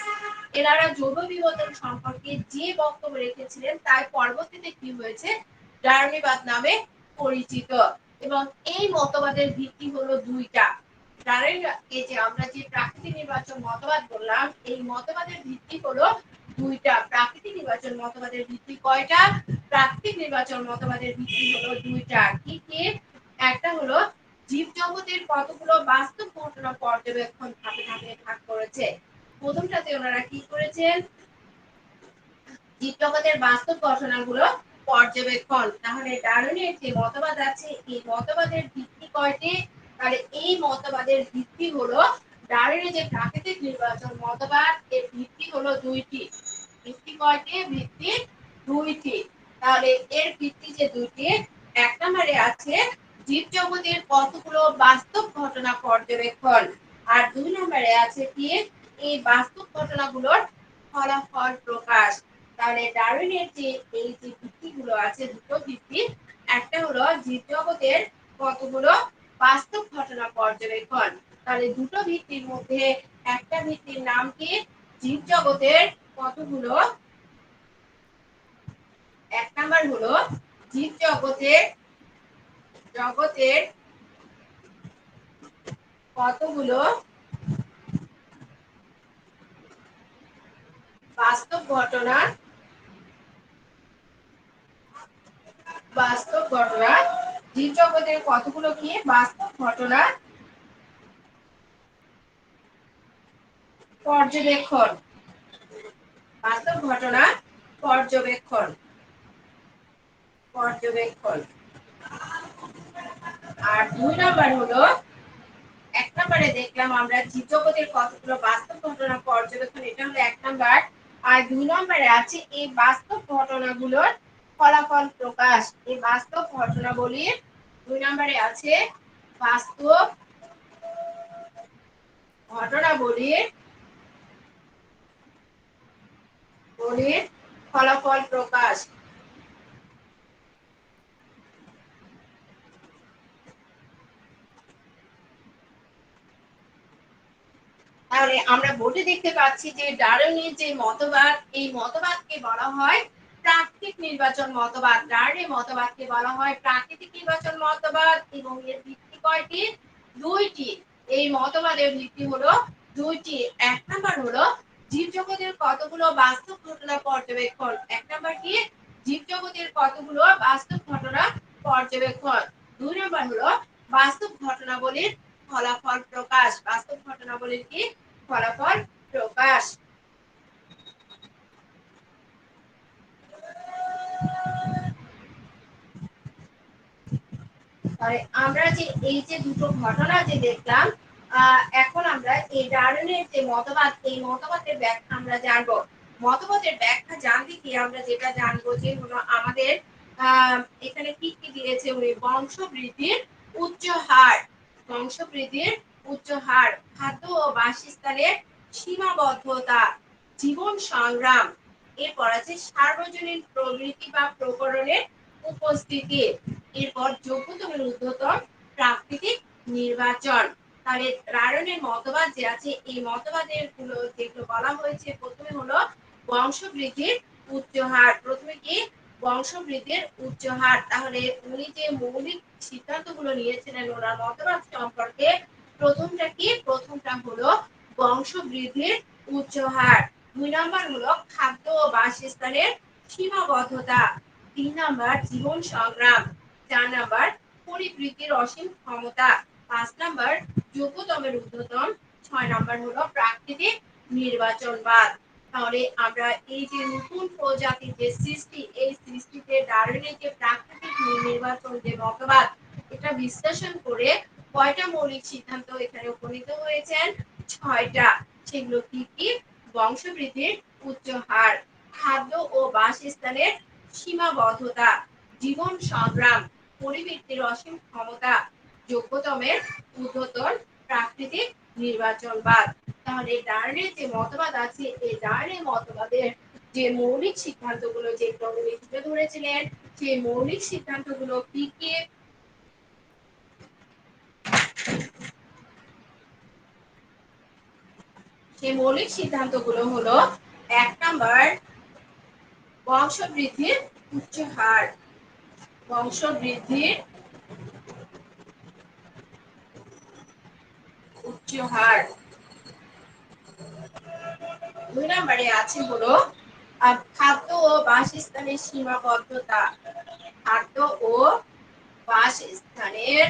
[SPEAKER 1] এনারা জৈব বিবর্তন সম্পর্কে যে বক্তব্য রেখেছিলেন তাই পরবর্তীতে কি হয়েছে? ডার্উইনিবাদ নামে পরিচিত। এবং এই মতবাদের ভিত্তি হলো দুইটা। ডার্উইন এই যে আমরা যে প্রাকৃতিক নির্বাচন মতবাদ বললাম এই মতবাদের ভিত্তি হলো দুইটা। প্রাকৃতিক নির্বাচন মতবাদের ভিত্তি কয়টা? প্রাকৃতিক নির্বাচন মতবাদের ভিত্তি হলো দুইটা। কি কি? একটা হলো জীব জগতের কতগুলো বাস্তব ঘটনা পর্যবেক্ষণ ধাপে ধাপে ভাগ করেছে। প্রথমটাতে ওনারা কি করেছেন? জীব জগতের বাস্তব ঘটনাগুলো পর্যবেক্ষণ। তাহলে ডার্উইনের যে মতবাদ আছে এই মতবাদের ভিত্তি কয়টি? তাহলে এই মতবাদের ভিত্তি হলো ডার্উইনের যে প্রাকৃতিক নির্বাচন মতবাদ এর ভিত্তি হলো দুইটি। ভিত্তি কয়টি? ভিত্তি দুইটি। তাহলে এর ভিত্তি যে দুইটি, এক নম্বরে আছে জীব জগতের কতগুলো বাস্তব ঘটনা পর্যবেক্ষণ, আর দুই নম্বরে আছে কি? এই বাস্তব ঘটনাগুলোর ফলাফল প্রকাশ। তাহলে ডারউইনের যে এই যে ভিত্তিগুলো আছে দুটো ভিত্তি, একটা হলো জীব জগতের কতগুলো বাস্তব ঘটনা পর্যবেক্ষণ। তাহলে দুটো ভিত্তির মধ্যে একটা ভিত্তির নাম কি? জীব জগতের কতগুলো, এক নাম্বার হলো জীব জগতের কতগুলো বাস্তব ঘটনা জীব জগতের কতগুলো কি বাস্তব ঘটনা পর্যবেক্ষণ। বাস্তব ঘটনা পর্যবেক্ষণ। আর দুই নাম্বার হলো, এক নম্বরে দেখলাম আমরা জীব জগতের কতগুলো বাস্তব ঘটনা পর্যবেক্ষণ, এটা হলো এক নাম্বার। আর দুই নম্বরে আছে এই বাস্তব ঘটনাগুলোর ফলাফল প্রকাশ। এই বাস্তব ঘটনাবলীর দুই নম্বরে আছে বাস্তব ঘটনাবলীর ফলাফল প্রকাশ। তাহলে আমরা বোর্ডে দেখতে পাচ্ছি যে ডারউইনের যে মতবাদ এই মতবাদকে বলা হয় প্রাকৃতিক নির্বাচন মতবাদ। ডারউইনের মতবাদকে বলা হয় প্রাকৃতিক নির্বাচন মতবাদ এবং এর ভিত্তি কয়টি? দুইটি। এই মতবাদের ভিত্তি হলো দুইটি। এক নাম্বার হলো জীবজগতের কতগুলো বাস্তব ঘটনা পর্যবেক্ষণ। এক নাম্বার কি? জীবজগতের কতগুলো বাস্তব ঘটনা পর্যবেক্ষণ। দুই নাম্বার হলো বাস্তব ঘটনাবলীর ফলাফল প্রকাশ। বাস্তব ঘটনাবলীর কি? ফলাফল প্রকাশ। আমরা যে এই যে দুটো ঘটনা যে দেখলাম, এখন আমরা এই ডারউইনের যে মতবাদ এই মতবাদের ব্যাখ্যা আমরা জানবো। মতবাদের ব্যাখ্যা জানতে কি আমরা যেটা জানবো যে হলো আমাদের এখানে কি কি দিয়েছে উনি? বংশবৃদ্ধির উচ্চ হার। বংশবৃদ্ধির উচ্চ হার, খাদ্য ও বাসস্থানের সীমাবদ্ধতা, জীবন সংগ্রাম। এরপর আছে সার্বজনীন প্রবৃত্তি বা প্রকরণের উপস্থিতি। এরপর যোগ্যতম ঊর্ধ্বতন প্রাকৃতিক নির্বাচন। তাহলে রায়নের মতবাদ যে আছে, এই মতবাদের গুলো যেগুলো বলা হয়েছে, প্রথমে হলো বংশবৃদ্ধির উচ্চ হার। প্রথমে কি? বংশবৃদ্ধির উচ্চ হার। তাহলে উনি যে মৌলিক সিদ্ধান্তগুলো নিয়েছিলেন ওনার মতবাদ সম্পর্কে, প্রথমটা কি? প্রথমটা হলো বংশবৃদ্ধির উচ্চ হার। 2 নম্বর হলো খাদ্য ও বাসস্থানের সীমাবদ্ধতা। 3 নম্বর জীবন সংগ্রাম। 4 নম্বর পরিবৃত্তির অসীম ক্ষমতা। 5 নম্বর যোগ্যতমের ঊর্ধ্বতন। 6 নম্বর হলো প্রাকৃতিক নির্বাচনবাদ। তাহলে আমরা এই যে নতুন প্রজাতির যে সৃষ্টি, এই সৃষ্টিতে ডারউইনের যে প্রাকৃতিক নির্বাচন যে মতবাদ, এটা বিশ্লেষণ করে কয়টা মৌলিক সিদ্ধান্ত এখানে উপনীত হয়েছেন? 6টা। সেগুলো কি কি? বংশবৃদ্ধির উচ্চ হার, খাদ্য ও বাসস্থানের সীমাবদ্ধতা, জীবন সংগ্রাম, পরিবৃত্তির অসীম ক্ষমতা, যোগ্যতমের ঊর্ধ্বতন প্রাকৃতিক নির্বাচনবাদ। তাহলে ডার্নের যে মতবাদ আছে, এই ডার্নের মতবাদের যে মৌলিক সিদ্ধান্তগুলো যেগুলো উনি তুলে ধরেছিলেন, সেই মৌলিক সিদ্ধান্তগুলো কি কি? সেই মৌলিক সিদ্ধান্তগুলো হলো 1 নাম্বার বংশবৃদ্ধির উচ্চ হার, বংশবৃদ্ধির উচ্চ হার। 2 নম্বরে আছে হলো খাদ্য ও বাসস্থানের সীমাবদ্ধতা, খাদ্য ও বাসস্থানের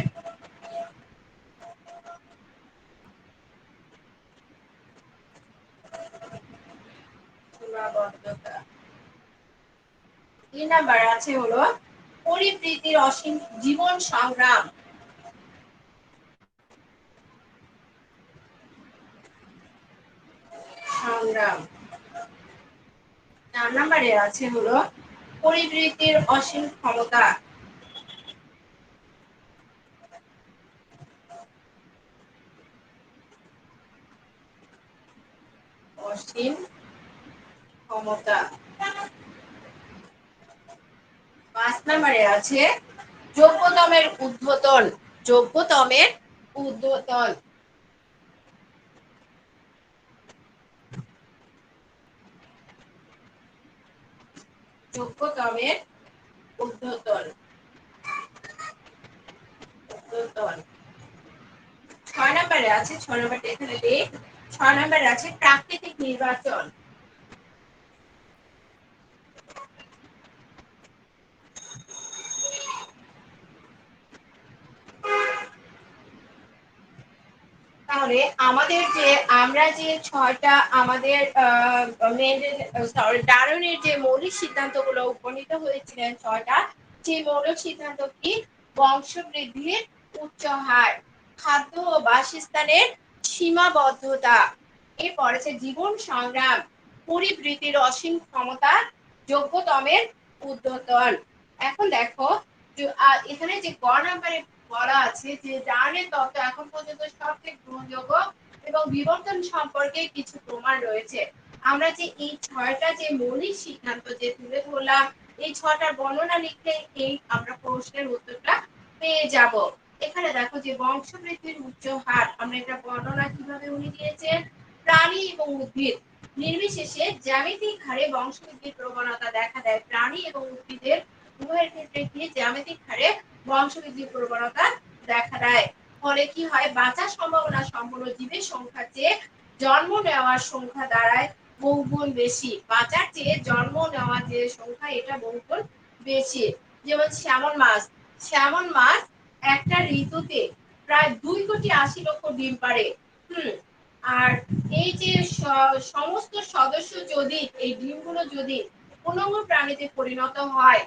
[SPEAKER 1] সীমাবদ্ধতা। 3 নাম্বার আছে হলো পরিবৃত্তির অসীম জীবন সংগ্রাম, সংগ্রাম। 4 নম্বরে আছে হলো পরিবৃত্তির অসীম ক্ষমতা, অসীম ক্ষমতা। 5 নম্বরে আছে যোগ্যতমের ঊর্ধ্বতন, যোগ্যতমের ঊর্ধ্বতন, যোগ্যতমের ঊর্ধ্বতন, ঊর্ধ্বতন। 6 নম্বরে আছে, 6 নম্বরটা এখানে দেই, 6 নম্বরে আছে প্রাকৃতিক নির্বাচন। তাহলে আমাদের যে আমরা যে 6টা আমাদের ডারউইনের যে মৌলিক সিদ্ধান্তগুলো উপনীত হয়েছিলেন 6টা, সেই মৌলিক সিদ্ধান্ত কি? বংশবৃদ্ধির উচ্চ হার, খাদ্য ও বাসস্থানের সীমাবদ্ধতা, এরপর আছে জীবন সংগ্রাম, পরিবৃত্তির অসীম ক্ষমতা, যোগ্যতমের ঊর্ধ্বতন। এখন দেখো এখানে যে গ নাম্বারে বলা আছে যে ডার্নের তত্ত্ব এখন পর্যন্ত সবচেয়ে গ্রহণযোগ্য এবং বিবর্তন সম্পর্কে কিছু প্রমাণ রয়েছে। আমরা যে এই 6টা যে মৌলিক সিদ্ধান্ত যে তুলে ধরলাম, এই 6টার বর্ণনা লিখলে এই আমরা প্রশ্নের উত্তরটা পেয়ে যাব। এখানে দেখো যে বংশবৃদ্ধির উচ্চ হার, আমরা এটা বর্ণনা কিভাবে উনি দিয়েছেন? প্রাণী এবং উদ্ভিদ নির্বিশেষে জ্যামিতিক হারে বংশবৃদ্ধির প্রবণতা দেখা দেয়। প্রাণী এবং উদ্ভিদের উভয়ের ক্ষেত্রে কি জ্যামিতিক হারে বংশবৃদ্ধির প্রবণতা দেখা দেয়। ফলে কি হয়? বাঁচার সম্ভাবনা সম্পন্ন জীবের সংখ্যার চেয়ে জন্ম নেওয়ার সংখ্যা দাঁড়ায় বহুগুণ বেশি। বাঁচার চেয়ে জন্ম নেওয়ার যে সংখ্যা, এটা বহুগুণ বেশি। যেমন স্যামন মাছ, স্যামন মাছ একটা ঋতুতে প্রায় 2,80,00,000 ডিম পাড়ে। আর এই যে সমস্ত সদস্য যদি এই ডিমগুলো যদি পূর্ণাঙ্গ প্রাণীতে পরিণত হয়,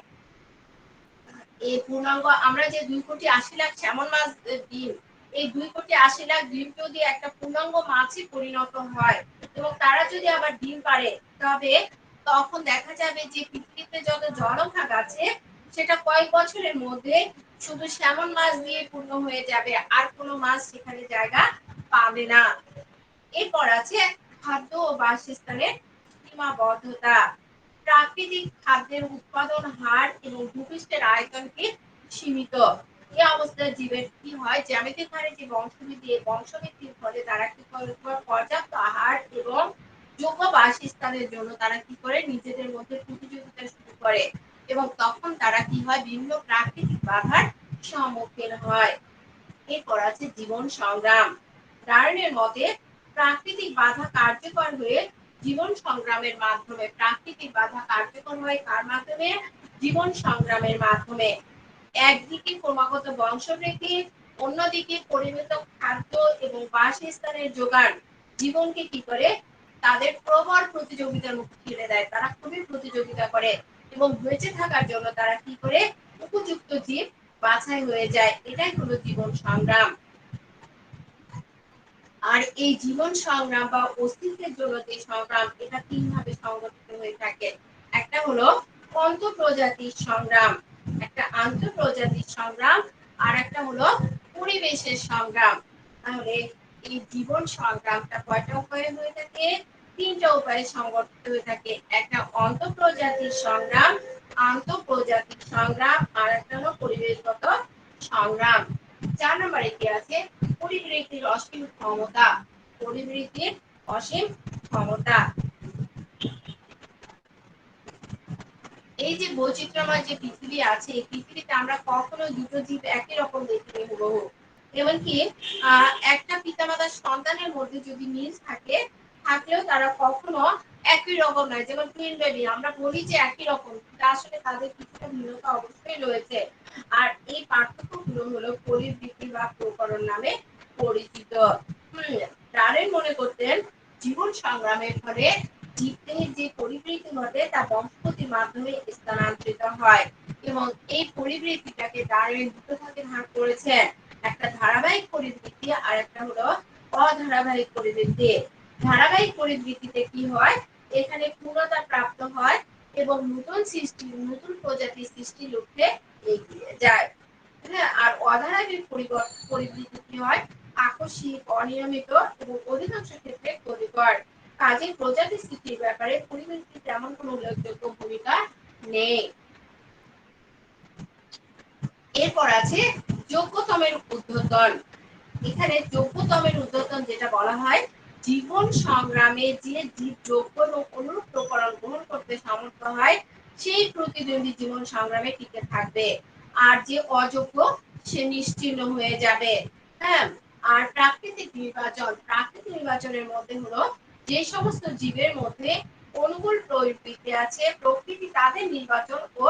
[SPEAKER 1] এই পূর্ণাঙ্গ আমরা যে 2,80,00,000 স্যামন মাছ ডিম, এই 2,80,00,000 ডিম যদি একটা পূর্ণাঙ্গ মাছে পরিণত হয় এবং তারা যদি আবার ডিম পাড়ে, তবে তখন দেখা যাবে যে পৃথিবীতে যত জলভাগ আছে সেটা কয়েক বছরের মধ্যে শুধু স্যামন মাছ দিয়ে পূর্ণ হয়ে যাবে, আর কোনো মাছ সেখানে জায়গা পাবে না। এরপর আছে খাদ্য ও বাসস্থানের সীমাবদ্ধতা। প্রাকৃতিক খাদ্যের উৎপাদন হার এবং ভূপৃষ্ঠের আয়তনকে সীমিত। এই অবস্থায় জীবের কি হয়, জ্যামিতিক হারে যে বংশবৃদ্ধির ফলে তারা কি করে, পর্যাপ্ত আহার এবং যোগ্য বাসস্থানের জন্য তারা কি করে, নিজেদের মধ্যে প্রতিযোগিতা শুরু করে এবং তখন তারা কি হয়, বিভিন্ন প্রাকৃতিক বাধার সম্মুখীন হয়। এরপর আছে জীবন সংগ্রাম। ডারউইনের মতে প্রাকৃতিক বাধা কার্যকর হয়ে জীবন সংগ্রামের মাধ্যমে, প্রাকৃতিক বাধা কার্যকর হয় কার মাধ্যমে, জীবন সংগ্রামের মাধ্যমে। একদিকে ক্রমাগত বংশবৃদ্ধি, অন্যদিকে পরিমিত খাদ্য এবং বাসস্থানের যোগান জীবনকে কি করে, তাদের প্রবল প্রতিযোগিতার মুখে ঠেলে দেয়। তারা খুবই প্রতিযোগিতা করে এবং বেঁচে থাকার জন্য তারা কি করে, উপযুক্ত জীব বাছাই হয়ে যায়। এটাই হলো জীবন সংগ্রাম। আর এই জীবন সংগ্রাম বা অস্তিত্বের জন্য যে সংগ্রাম, এটা তিন ভাবে সংগঠিত হয়ে থাকে। একটা হলো অন্তঃপ্রজাতির সংগ্রাম, একটা আন্তঃপ্রজাতির সংগ্রাম, আর একটা হলো পরিবেশের সংগ্রাম। তাহলে এই জীবন সংগ্রামটা কয়টা উপায়ে হয়ে থাকে, তিনটা উপায়ে সংগঠিত হয়ে থাকে। একটা অন্তঃপ্রজাতির সংগ্রাম, আন্তঃপ্রজাতির সংগ্রাম, আর একটা হলো পরিবেশগত সংগ্রাম। 4 নম্বরে কি আছে, পরিবৃত্তির অসীম ক্ষমতা। পরিবৃত্তির অসীম ক্ষমতা। এই যে বৈচিত্র্যময় যে পৃথিবী আছে, এই পৃথিবীতে আমরা কখনো দুটো জীব একই রকম দেখিনি হুবহু। এমনকি একটা পিতামাতার সন্তানের মধ্যে যদি মিল থাকে, থাকলেও তারা কখনো একই রকম নয়। যেমন টুইন বেবি, আমরা বলি যে একই রকম, কিন্তু আসলে তাদের কিছুটা ভিন্নতা অবশ্যই রয়েছে। আর এই পার্থক্যগুলো হলো পরিবৃত্তি বা প্রকরণ নামে পরিচিত। ডারউইন মনে করতেন জীবন সংগ্রামের ফলে জীবদেহের যে পরিবৃত্তি ঘটে তা বংশগতির মাধ্যমে স্থানান্তরিত হয় এবং এই পরিবৃত্তিটাকে ডারউইন দুটো ভাগে ভাগ করেছেন। একটা ধারাবাহিক পরিবৃত্তি আর একটা হলো অধারাবাহিক পরিবৃত্তি। ধারাবাহিক পরিবৃত্তিতে কি হয়, এখানে পূর্ণতা প্রাপ্ত হয় এবং নতুন প্রজাতির সৃষ্টির লক্ষ্যে এগিয়ে যায়। হ্যাঁ, আর অধারাবাহিক পরিবৃত্তি কি হয়, আকস্মিক, অনিয়মিত এবং অধিকাংশ ক্ষেত্রে ক্ষতিকর। কাজে প্রজাতি সৃষ্টির ব্যাপারে পরিবৃত্তির তেমন কোনো উল্লেখযোগ্য ভূমিকা নেই। এরপর আছে যোগ্যতমের ঊর্ধ্বতন। এখানে যোগ্যতমের ঊর্ধ্বতন যেটা বলা হয়, জীবন সংগ্রামে যে জীব যোগ্য এবং অনুরূপ প্রকরণ গ্রহণ করতে সমর্থ হয়, সেই প্রতিদ্বন্দ্বী জীবন সংগ্রামে টিকে থাকবে। আর যে অযোগ্য, সে নিশ্চিহ্ন হয়ে যাবে। হ্যাঁ, আর প্রাকৃতিক নির্বাচনের মধ্যে হলো যে সমস্ত জীবের মধ্যে অনুকূল প্রবৃত্তি আছে, প্রকৃতি তাদের নির্বাচন ও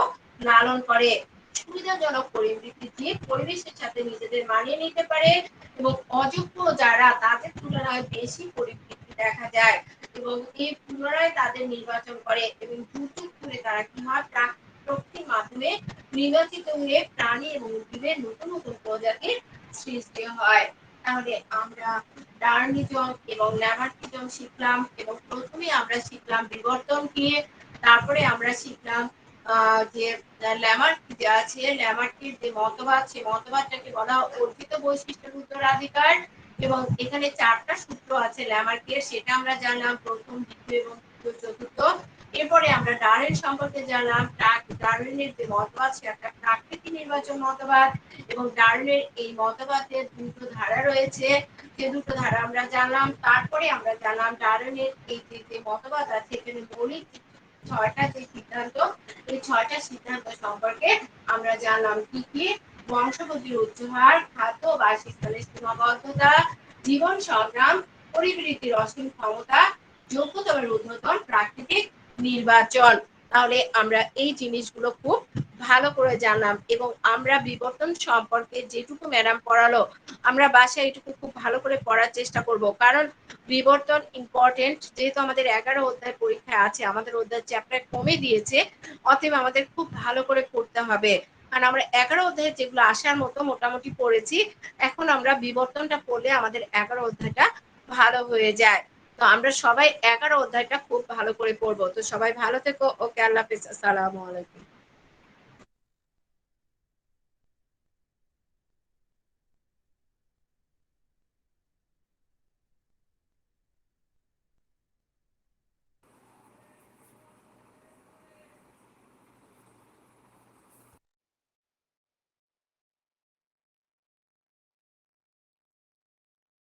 [SPEAKER 1] লালন করে। সুবিধাজনক পরিবৃত্তি জীব পরিবেশের সাথে নিজেদের মানিয়ে নিতে পারে এবং অযোগ্য যারা, তাদের তুলনায় বেশি পরিবৃত্তি দেখা যায় এবং এই পুনরায় তাদের নির্বাচন করে এবং দুর্যোগ করে তারা কি হয়, প্রকৃতির মাধ্যমে নির্বাচিত হয়ে প্রাণী এবং উদ্ভিদের নতুন নতুন প্রজাতির সৃষ্টি হয়। তাহলে আমরা ডারউইনিজম এবং ল্যামার্কিজম শিখলাম এবং প্রথমে আমরা শিখলাম বিবর্তন কি, তারপরে আমরা শিখলাম যে ল্যামার্ক যে আছে, ল্যামার্কের যে মতবাদ, সেই মতবাদটাকে বলা অর্জিত বৈশিষ্ট্যের উত্তরাধিকার। এবং এখানে 4টা সূত্র আছে ল্যামার্কের, সেটা আমরা জানলাম, প্রথম, দ্বিতীয় এবং তৃতীয়, চতুর্থ। এরপরে আমরা ডারউইন সম্পর্কে জানলাম। ডারউইনের যে মতবাদ, সে একটা প্রাকৃতিক নির্বাচন মতবাদ এবং ডারউইনের এই মতবাদের দুটো ধারা রয়েছে, যে দুটো ধারা আমরা জানলাম। তারপরে আমরা জানলাম ডারউইনের এই যে মতবাদ আছে, এখানে মৌলিক 6টা যে সিদ্ধান্ত, এই 6টা সিদ্ধান্ত সম্পর্কে আমরা জানলাম। কি কি? বংশগতির উচ্চ হার, খাদ্য ও বাসস্থানের সীমাবদ্ধতা, জীবন সংগ্রাম, পরিবৃত্তির অসীম ক্ষমতা, যোগ্যতমের ঊর্ধ্বতন, প্রাকৃতিক নির্বাচন। তাহলে আমরা এই জিনিসগুলো খুব ভালো করে জানলাম এবং আমরা বিবর্তন সম্পর্কে যেটুকু ম্যাডাম পড়ালো, আমরা বাসায় এটুকু খুব ভালো করে পড়ার চেষ্টা করব, কারণ বিবর্তন ইম্পর্টেন্ট। যেহেতু আমাদের 11 অধ্যায় পরীক্ষা আছে, আমাদের অধ্যায় চ্যাপ্টার কমে দিয়েছে, অতএব আমাদের খুব ভালো করে পড়তে হবে। কারণ আমরা 11 অধ্যায়ে যেগুলো আসার মতো মোটামুটি পড়েছি, এখন আমরা বিবর্তনটা পড়লে আমাদের 11 অধ্যায়টা ভালো হয়ে যায়। তো আমরা সবাই 11 অধ্যায়টা খুব ভালো করে পড়বো। তো সবাই ভালো থেকো। ওকে, আল্লাহ হাফেজ, আসসালামু আলাইকুম।